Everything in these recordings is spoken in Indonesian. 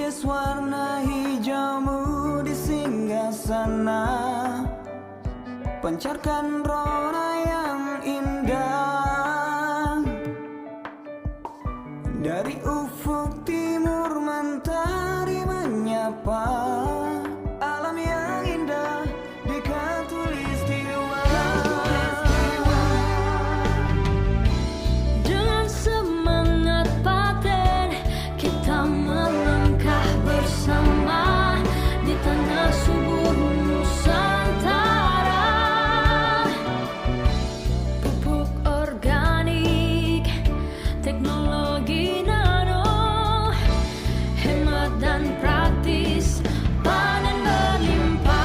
lukis warna hijaumu di singgasana, pancarkan rona yang indah. Dari ufuk timur mentari menyapa, alam yang indah di khatulistiwa. Dengan semangat paten kita melangkah bersama di tanah subur Nusantara. Pupuk organik, teknologi nano, hemat dan praktis, panen berlimpah.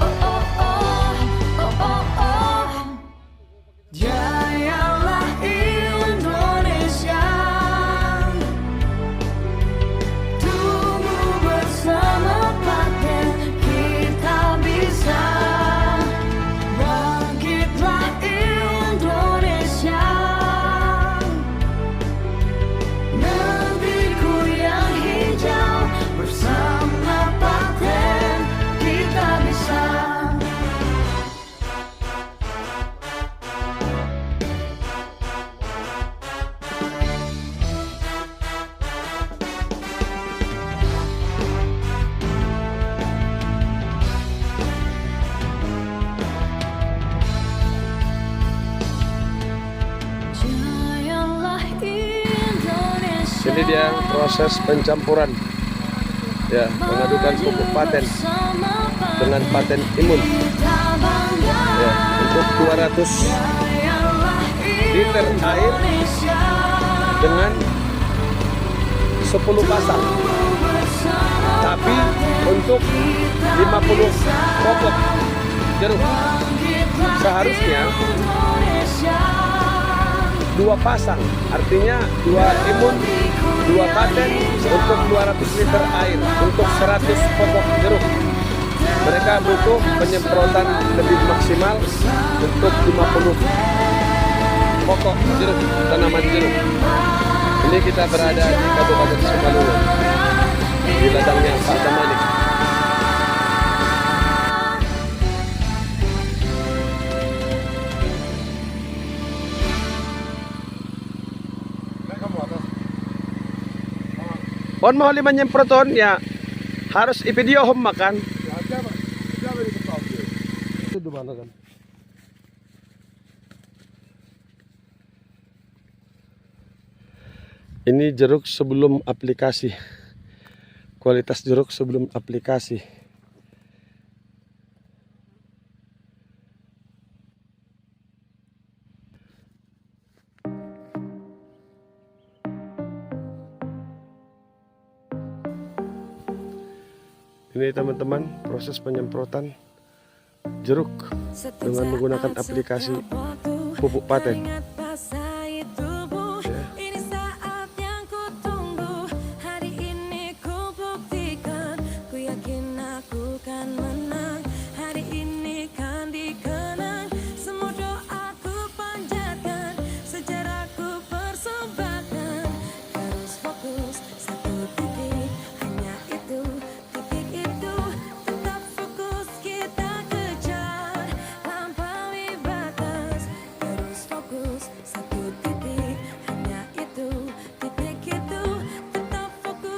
Oh oh oh, oh oh oh. Jayalah Indonesia, tumbuh bersama paten kita bisa. Bangkitlah Indonesia, negeriku yang hijau, bersama paten kita bisa. Jayalah Indonesia. Ini dia proses pencampuran, ya, mengadukan pupuk paten dengan paten imun, ya, untuk 200 liter air dengan 10 pasang, tapi untuk 50 pokok jeruk. Seharusnya 2 pasang, artinya 2 imun, 2 paten untuk 200 liter air untuk 100 pokok jeruk. Mereka butuh penyemprotan lebih maksimal untuk 50 pokok jeruk, tanaman jeruk. Ini kita berada di Kabupaten Sukalunga, di ladangnya Pak Damanik. On mau lima nyemproton ya harus video home makan. Itu di mana kan? Ini jeruk sebelum aplikasi. Kualitas jeruk sebelum aplikasi. Ini teman-teman proses penyemprotan jeruk dengan menggunakan aplikasi pupuk paten.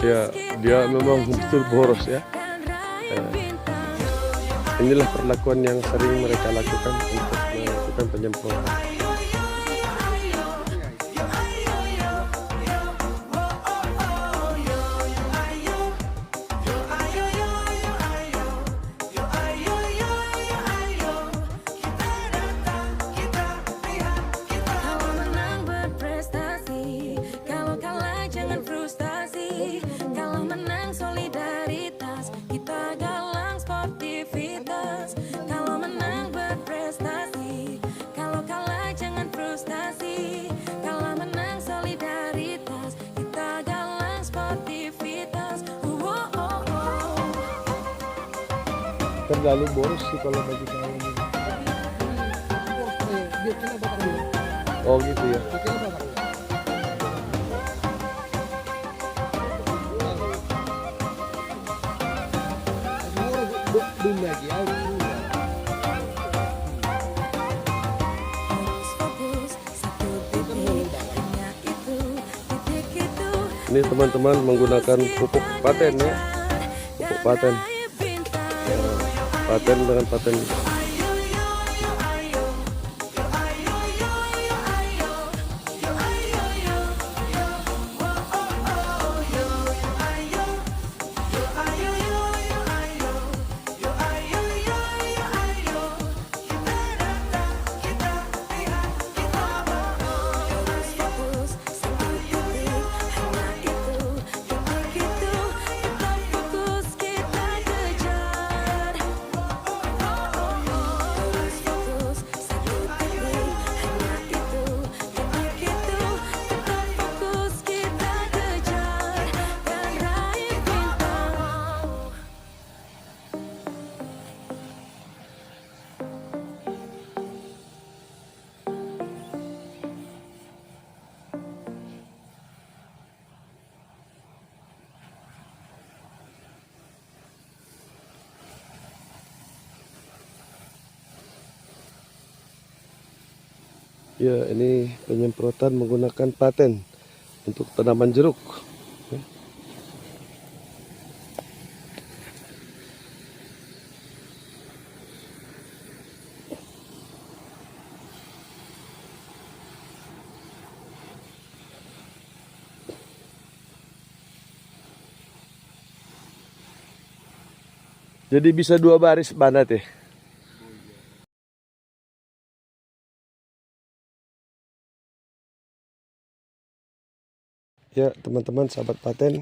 Ya, dia memang betul boros ya. Inilah perlakuan yang sering mereka lakukan untuk melakukan penyemprotan. Kalau menang berprestasi, kalau kalah jangan frustasi. Kalau menang solidaritas, kita galang sportivitas. Kalau menang berprestasi, kalau kalah jangan frustasi. Kalau menang solidaritas, kita galang sportivitas. Terlalu boros sih kalau bagi saya ini. Oh gitu ya. belum lagi aku. Fokus satu titik, hanya itu titik itu. Ini teman-teman menggunakan pupuk paten ya, pupuk paten, paten dengan paten. Fokus satu titik, hanya itu titik itu. Tetap fokus kita kejar. Terus fokus satu titik, hanya itu titik itu. Tetap fokus kita kejar dan raih bintang. Ya, ini penyemprotan menggunakan paten untuk tanaman jeruk. Jadi bisa 2 baris banat ya. Ya teman-teman sahabat paten,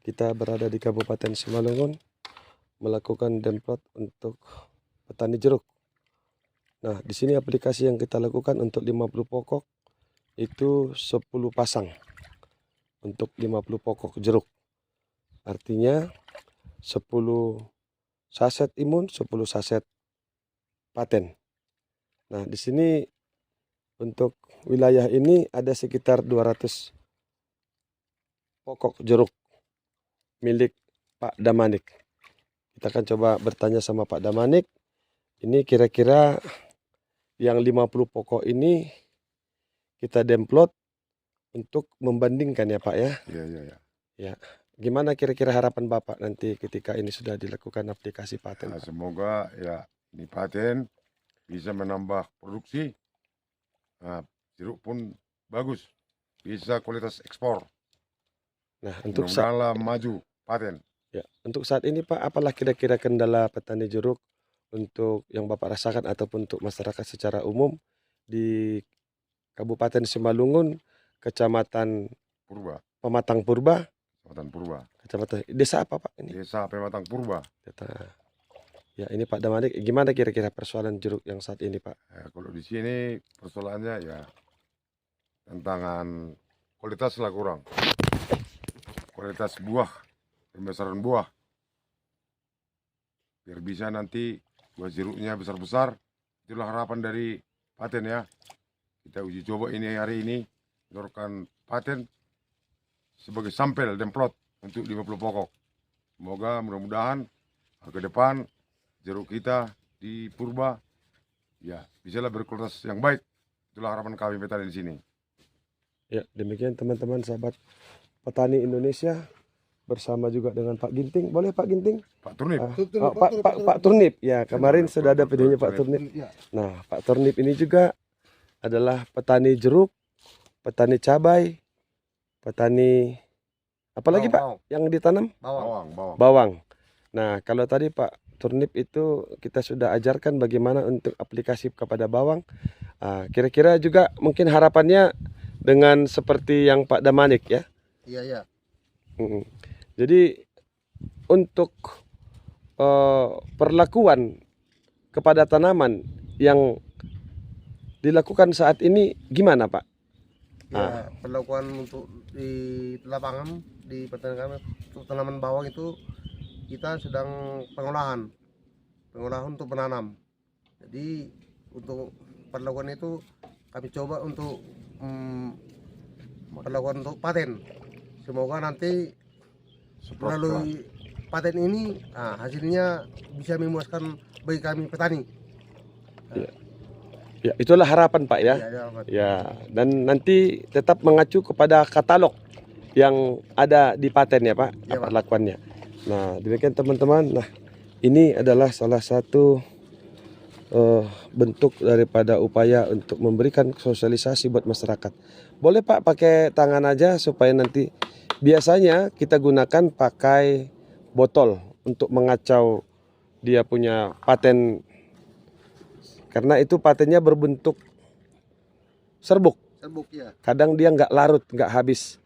kita berada di Kabupaten Simalungun melakukan demplot untuk petani jeruk. Nah di sini aplikasi yang kita lakukan untuk 50 pokok itu 10 pasang untuk 50 pokok jeruk. Artinya 10 saset imun, 10 saset paten. Nah di sini untuk wilayah ini ada sekitar 200 pokok jeruk milik Pak Damanik. Kita akan coba bertanya sama Pak Damanik. Ini kira-kira yang 50 pokok ini kita demplot untuk membandingkan ya Pak ya. Iya. Ya. Gimana kira-kira harapan Bapak nanti ketika ini sudah dilakukan aplikasi paten? Nah, Pak? semoga ya ini paten bisa menambah produksi. Nah, jeruk pun bagus, bisa kualitas ekspor. Nah, untuk saat, Mudah-mudahan lah maju paten. ya, untuk saat ini Pak, apalah kira-kira kendala petani jeruk untuk yang Bapak rasakan ataupun untuk masyarakat secara umum di Kabupaten Simalungun, Kecamatan Purba, Pematang Purba, Kecamatan Purba, Kecamatan desa apa Pak ini? Desa Pematang Purba. Ya ini Pak Damanik, gimana kira-kira persoalan jeruk yang saat ini Pak? Ya, kalau di sini persoalannya ya tantangan kualitas lah kurang. Kualitas buah, pembesaran buah. Biar bisa nanti buah jeruknya besar-besar. Itulah harapan dari paten ya. Kita uji coba ini hari ini, menurunkan paten sebagai sampel demplot untuk 50 pokok. Semoga mudah-mudahan ke depan jeruk kita di Purba ya bisalah berkualitas yang baik. Itulah harapan kami petani di sini. Ya demikian teman-teman sahabat petani Indonesia bersama juga dengan Pak Ginting. Boleh Pak Ginting? Pak Turnip. Pak Turnip. Ya kemarin sudah ada videonya Pak Turnip. Nah Pak Turnip ini juga adalah petani jeruk, petani cabai, petani apalagi Pak yang ditanam? Bawang. Nah kalau tadi Pak Turnip itu kita sudah ajarkan bagaimana untuk aplikasi kepada bawang. Kira-kira juga mungkin harapannya dengan seperti yang Pak Damanik ya. Iya. Jadi untuk perlakuan kepada tanaman yang dilakukan saat ini gimana Pak? Ya, perlakuan untuk di lapangan di pertanian untuk tanaman bawang itu kita sedang pengolahan untuk menanam. Jadi untuk perlakuan itu kami coba untuk perlakuan untuk paten. Semoga nanti melalui paten ini hasilnya bisa memuaskan bagi kami petani. Ya, itulah harapan Pak ya. Pak. Ya, dan nanti tetap mengacu kepada katalog yang ada di paten ya Pak, Ya, Pak. perlakuannya. Nah, demikian teman-teman. Nah, ini adalah salah satu bentuk daripada upaya untuk memberikan sosialisasi buat masyarakat. Boleh Pak pakai tangan aja supaya nanti, biasanya kita gunakan pakai botol untuk mengacau dia punya paten, karena itu patennya berbentuk serbuk. Serbuk ya. Kadang dia nggak larut, nggak habis.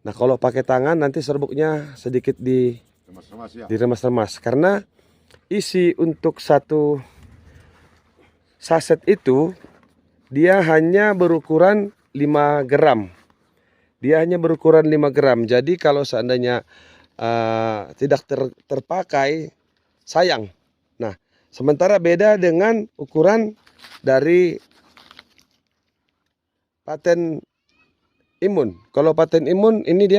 Nah kalau pakai tangan nanti serbuknya sedikit Remas-remas ya. diremas-remas, karena isi untuk satu saset itu dia hanya berukuran 5 gram. Dia hanya berukuran 5 gram. Jadi kalau seandainya tidak terpakai, sayang. Nah, sementara beda dengan ukuran dari paten imun. Kalau paten imun ini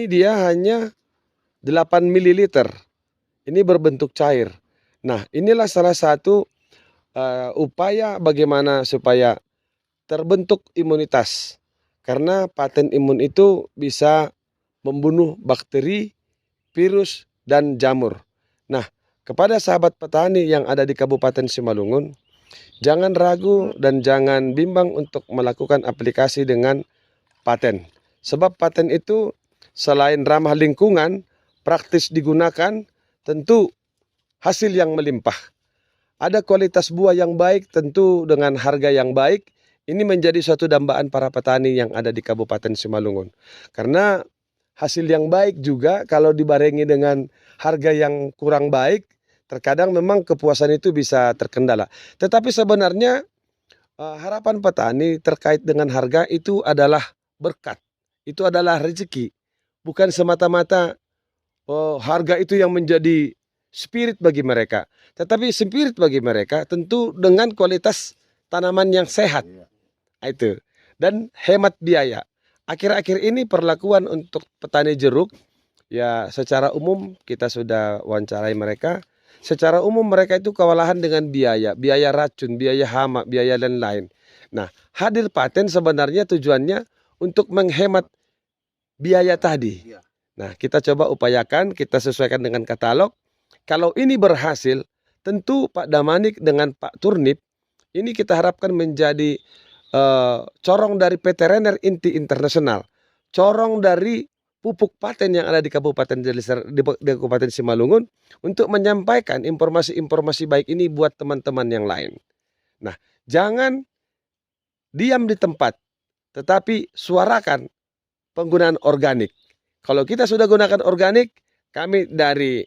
dia hanya 8 ml. Ini berbentuk cair. Nah, inilah salah satu upaya bagaimana supaya terbentuk imunitas. Karena paten imun itu bisa membunuh bakteri, virus, dan jamur. Nah, kepada sahabat petani yang ada di Kabupaten Simalungun, jangan ragu dan jangan bimbang untuk melakukan aplikasi dengan paten. Sebab paten itu selain ramah lingkungan, praktis digunakan, tentu hasil yang melimpah. Ada kualitas buah yang baik, tentu dengan harga yang baik. Ini menjadi suatu dambaan para petani yang ada di Kabupaten Simalungun. Karena hasil yang baik juga kalau dibarengi dengan harga yang kurang baik, terkadang memang kepuasan itu bisa terkendala. Tetapi sebenarnya harapan petani terkait dengan harga itu adalah berkat. Itu adalah rezeki. Bukan semata-mata harga itu yang menjadi spirit bagi mereka. Tetapi spirit bagi mereka tentu dengan kualitas tanaman yang sehat. Itu. Dan hemat biaya. Akhir-akhir ini perlakuan untuk petani jeruk, ya secara umum kita sudah wawancarai mereka. Secara umum mereka itu kewalahan dengan biaya racun, biaya hama, biaya lain-lain. Nah, hadir paten sebenarnya tujuannya untuk menghemat biaya tadi. Nah, kita coba upayakan, kita sesuaikan dengan katalog. Kalau ini berhasil, tentu Pak Damanik dengan Pak Turnip, ini kita harapkan menjadi corong dari PT Renner Inti Internasional, corong dari pupuk paten yang ada di Kabupaten di Kabupaten Simalungun untuk menyampaikan informasi-informasi baik ini buat teman-teman yang lain. Nah, jangan diam di tempat, tetapi suarakan penggunaan organik. Kalau kita sudah gunakan organik, kami dari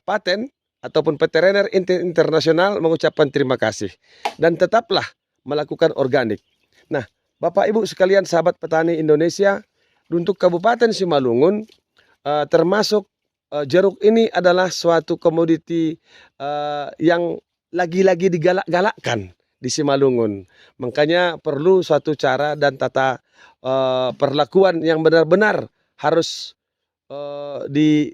paten ataupun PT Renner Internasional mengucapkan terima kasih. Dan tetaplah melakukan organik. Nah, Bapak Ibu sekalian sahabat petani Indonesia, untuk Kabupaten Simalungun termasuk jeruk ini adalah suatu komoditi yang lagi-lagi digalak-galakkan di Simalungun. Makanya perlu suatu cara dan tata perlakuan yang benar-benar harus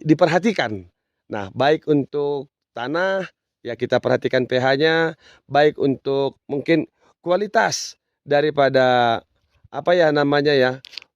diperhatikan. Nah, baik untuk tanah, ya kita perhatikan pH-nya, baik untuk mungkin kualitas daripada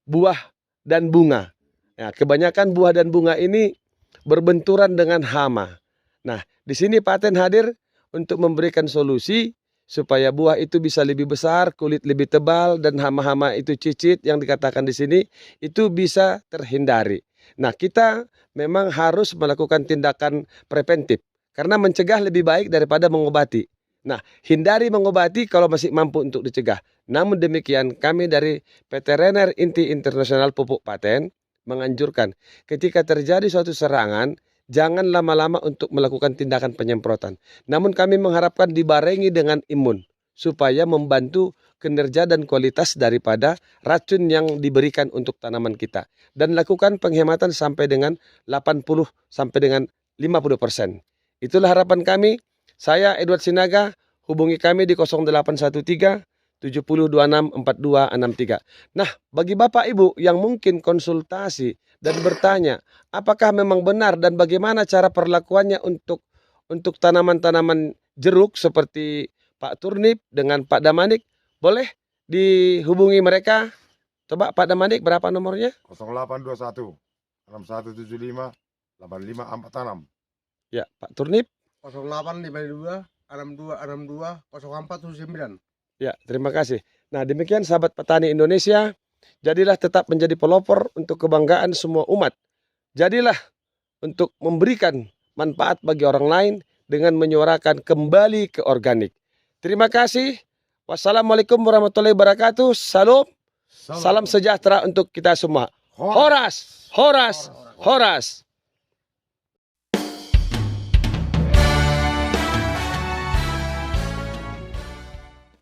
buah dan bunga. Ya, kebanyakan buah dan bunga ini berbenturan dengan hama. Nah, di sini paten hadir untuk memberikan solusi supaya buah itu bisa lebih besar, kulit lebih tebal, dan hama-hama itu cicit yang dikatakan di sini itu bisa terhindari. Nah, kita memang harus melakukan tindakan preventif karena mencegah lebih baik daripada mengobati. Nah, hindari mengobati kalau masih mampu untuk dicegah. Namun demikian, kami dari PT Renner Inti Internasional Pupuk Paten menganjurkan ketika terjadi suatu serangan, jangan lama-lama untuk melakukan tindakan penyemprotan. Namun kami mengharapkan dibarengi dengan imun supaya membantu kinerja dan kualitas daripada racun yang diberikan untuk tanaman kita. Dan lakukan penghematan sampai dengan 80 sampai dengan 50%. Itulah harapan kami. Saya Edward Sinaga, hubungi kami di 0813 7026 4263. Nah, bagi Bapak Ibu yang mungkin konsultasi dan bertanya, apakah memang benar dan bagaimana cara perlakuannya untuk tanaman-tanaman jeruk seperti Pak Turnip dengan Pak Damanik, boleh dihubungi mereka. Coba Pak Damanik, berapa nomornya? 0821 6175 8546. Ya, Pak Turnip. 0852 6262 0479. Ya, terima kasih. Nah, demikian sahabat petani Indonesia. Jadilah tetap menjadi pelopor untuk kebanggaan semua umat. Jadilah untuk memberikan manfaat bagi orang lain dengan menyuarakan kembali ke organik. Terima kasih. Wassalamualaikum warahmatullahi wabarakatuh. Salam sejahtera untuk kita semua. Horas, horas, horas.